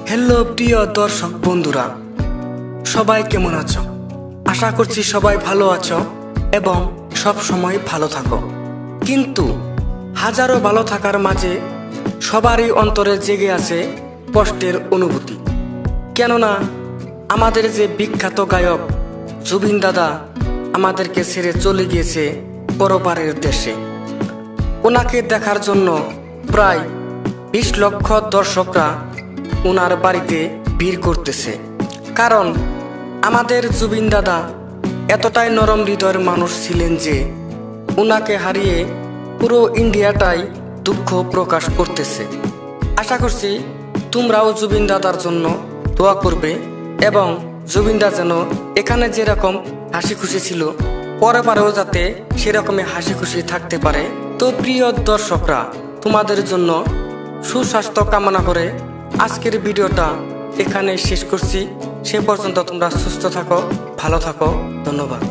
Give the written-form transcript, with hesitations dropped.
Hello প্রিয় দর্শক বন্ধুরা, সবাই কেমন আছো? আশা করছি সবাই ভালো আছো এবং সব সময় ভালো থাকো। কিন্তু হাজারো ভালো থাকার মাঝে সবারই অন্তরে জেগে আছে কষ্টের অনুভূতি। কেননা আমাদের যে বিখ্যাত গায়ক জুবিন দাদা আমাদেরকে ছেড়ে চলে গিয়েছে পরপারের দেশে। ওনাকে দেখার জন্য প্রায় 20 লক্ষ দর্শকরা ওনার বাড়িতে ভিড় করতেছে। কারণ আমাদের জুবিন দাদা এতটাই নরম হৃদয়ের মানুষ ছিলেন যে ওনাকে হারিয়ে পুরো ইন্ডিয়াটাই দুঃখ প্রকাশ করতেছে। আশা করছি তোমরাও জুবিন দাদার জন্য দোয়া করবে এবং জুবিন দা যেন এখানে যেরকম হাসি খুশি ছিল পরপারেও যাতে সেরকমই হাসি খুশি থাকতে পারে। তো প্রিয় দর্শকরা, তোমাদের জন্য সুস্বাস্থ্য কামনা করে আজকের ভিডিওটা এখানে শেষ করছি। সে পর্যন্ত তোমরা সুস্থ থাকো, ভালো থাকো। ধন্যবাদ।